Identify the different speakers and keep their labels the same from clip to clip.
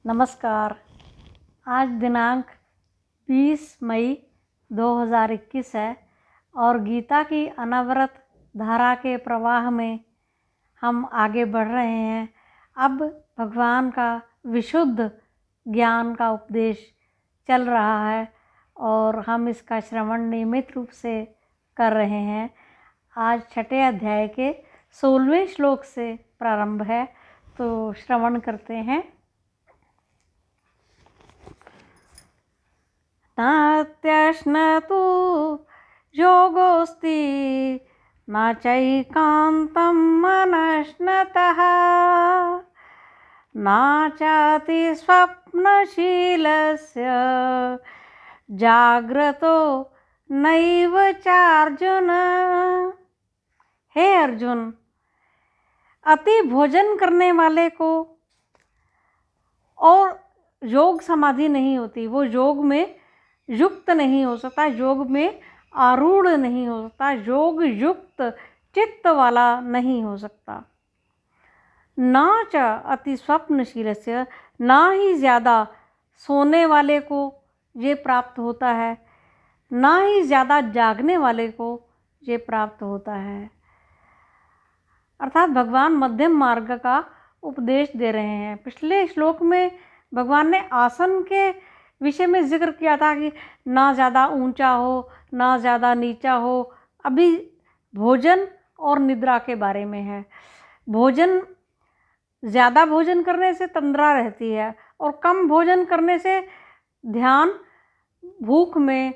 Speaker 1: नमस्कार। आज दिनांक 20 मई 2021 है और गीता की अनवरत धारा के प्रवाह में हम आगे बढ़ रहे हैं। अब भगवान का विशुद्ध ज्ञान का उपदेश चल रहा है और हम इसका श्रवण नियमित रूप से कर रहे हैं। आज छठे अध्याय के 16वें श्लोक से प्रारंभ है, तो श्रवण करते हैं। नात्यश्नतु योगोऽस्ति न चैकान्तं मनश्नतः न चाति स्वप्नशीलस्य जाग्रतो नैव चार्जुन। हे अर्जुन, अति भोजन करने वाले को और योग समाधि नहीं होती, वो योग में युक्त नहीं हो सकता, योग में आरूढ़ नहीं हो सकता, योग युक्त चित्त वाला नहीं हो सकता। ना च अति स्वप्नशीलस्य, ना ही ज़्यादा सोने वाले को ये प्राप्त होता है, ना ही ज़्यादा जागने वाले को ये प्राप्त होता है। अर्थात भगवान मध्यम मार्ग का उपदेश दे रहे हैं। पिछले श्लोक में भगवान ने आसन के विषय में जिक्र किया था कि ना ज़्यादा ऊंचा हो ना ज़्यादा नीचा हो। अभी भोजन और निद्रा के बारे में है। ज़्यादा भोजन करने से तंद्रा रहती है और कम भोजन करने से ध्यान भूख में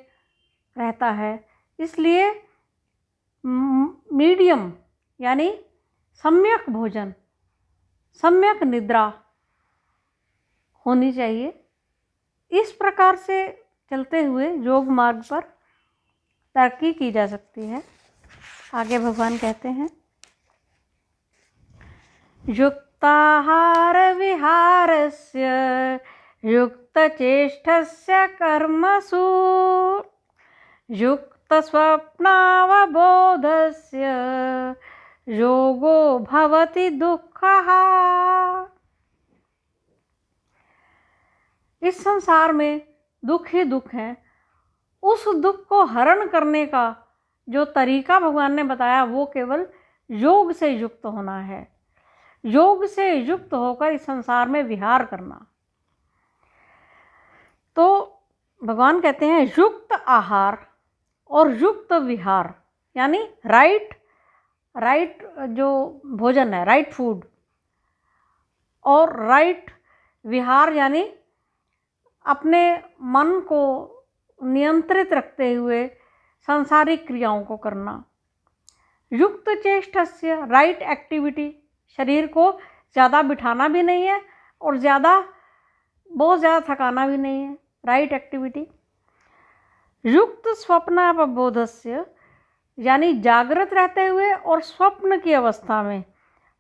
Speaker 1: रहता है। इसलिए मीडियम यानी सम्यक भोजन, सम्यक निद्रा होनी चाहिए। इस प्रकार से चलते हुए योग मार्ग पर तरक्की की जा सकती है। आगे भगवान कहते हैं, युक्ताहार विहारस्य युक्तचेष्टस्य कर्मसु युक्तस्वप्नावबोधस्य योगो भवति दुःखः। इस संसार में दुख ही दुख है। उस दुख को हरण करने का जो तरीका भगवान ने बताया वो केवल योग से युक्त होना है। योग से युक्त होकर इस संसार में विहार करना। तो भगवान कहते हैं युक्त आहार और युक्त विहार, यानी राइट जो भोजन है, राइट फूड, और राइट विहार यानी अपने मन को नियंत्रित रखते हुए सांसारिक क्रियाओं को करना। युक्त चेष्टस्य, राइट एक्टिविटी, शरीर को ज़्यादा बिठाना भी नहीं है और बहुत ज़्यादा थकाना भी नहीं है, राइट एक्टिविटी। युक्त स्वप्नावबोधस्य, यानी जागृत रहते हुए और स्वप्न की अवस्था में,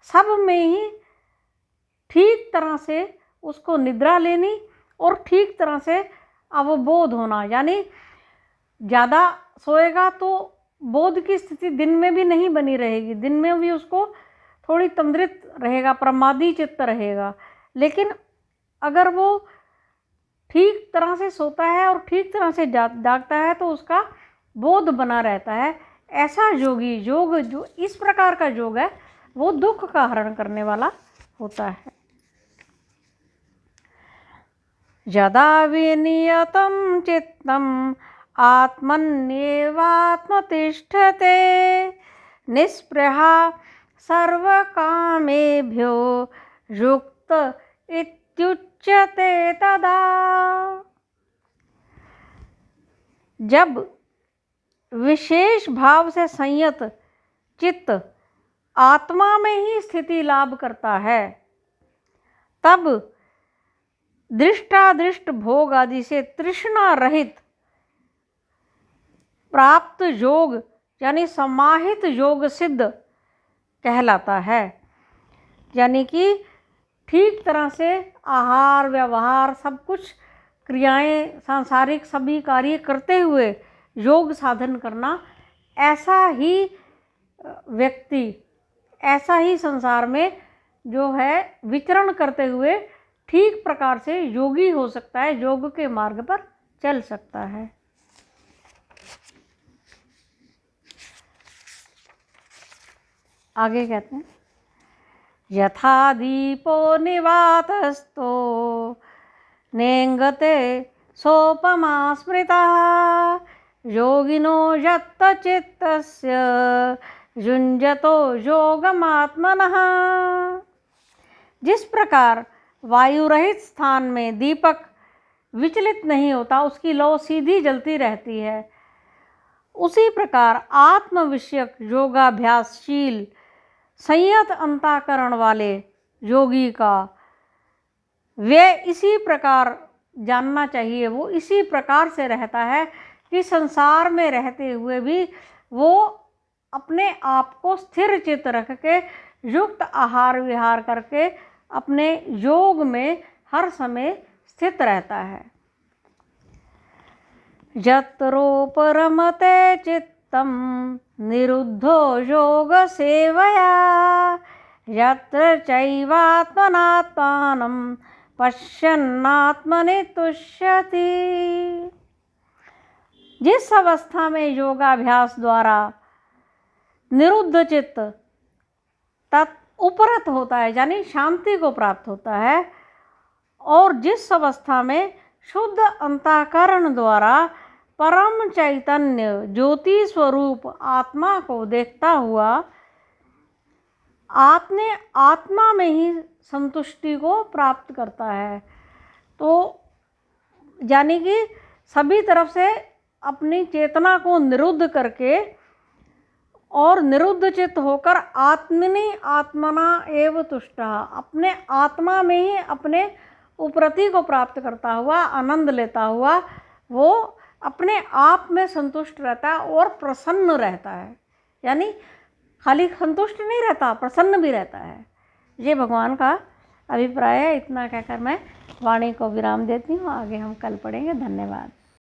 Speaker 1: सब में ही ठीक तरह से उसको निद्रा लेनी और ठीक तरह से अवबोध होना। यानी ज़्यादा सोएगा तो बोध की स्थिति दिन में भी नहीं बनी रहेगी, दिन में भी उसको थोड़ी तंद्रित रहेगा, प्रमादी चित्त रहेगा। लेकिन अगर वो ठीक तरह से सोता है और ठीक तरह से जागता है तो उसका बोध बना रहता है। ऐसा योग जो इस प्रकार का योग है वो दुख का हरण करने वाला होता है। यदा विनियतं चित्तम् आत्मन्येवात्मतिष्ठते निःस्पृहा सर्वकामेभ्यो युक्त इत्युच्यते तदा। जब विशेष भाव से संयत चित्त आत्मा में ही स्थिति लाभ करता है, तब दृष्टादृष्ट भोग आदि से तृष्णा रहित प्राप्त योग यानी समाहित योग सिद्ध कहलाता है। यानी कि ठीक तरह से आहार व्यवहार सब कुछ क्रियाएं सांसारिक सभी कार्य करते हुए योग साधन करना, ऐसा ही व्यक्ति, ऐसा ही संसार में जो है विचरण करते हुए ठीक प्रकार से योगी हो सकता है, योग के मार्ग पर चल सकता है। आगे कहते हैं, यथा दीपो निवातस्तो नेंगते सोपमा स्मृता योगिनो यत्तचित्तस्य युञ्जतो योगमात्मनः। जिस प्रकार वायु रहित स्थान में दीपक विचलित नहीं होता, उसकी लौ सीधी जलती रहती है, उसी प्रकार आत्म विषयक योगाभ्यासशील संयत अंतःकरण वाले योगी का वे इसी प्रकार जानना चाहिए, वो इसी प्रकार से रहता है कि संसार में रहते हुए भी वो अपने आप को स्थिर चित्त रख के युक्त आहार विहार करके अपने योग में हर समय स्थित रहता है। यत्रोपरमते चित्तम निरुद्धो योग सेवया यत्र चैवात्मनात्मानं पश्यन्नात्मनि तुष्यति। जिस अवस्था में योगाभ्यास द्वारा निरुद्ध चित्त उपरत होता है, यानी शांति को प्राप्त होता है, और जिस अवस्था में शुद्ध अंतःकरण द्वारा परम चैतन्य ज्योति स्वरूप आत्मा को देखता हुआ आपने आत्मा में ही संतुष्टि को प्राप्त करता है, तो यानी कि सभी तरफ से अपनी चेतना को निरुद्ध करके और निरुद्ध चित्त होकर आत्मनि आत्मना एव तुष्टः, अपने आत्मा में ही अपने उपरति को प्राप्त करता हुआ, आनंद लेता हुआ वो अपने आप में संतुष्ट रहता है और प्रसन्न रहता है। यानी खाली संतुष्ट नहीं रहता, प्रसन्न भी रहता है। ये भगवान का अभिप्राय है। इतना कहकर मैं वाणी को विराम देती हूँ। आगे हम कल पढ़ेंगे। धन्यवाद।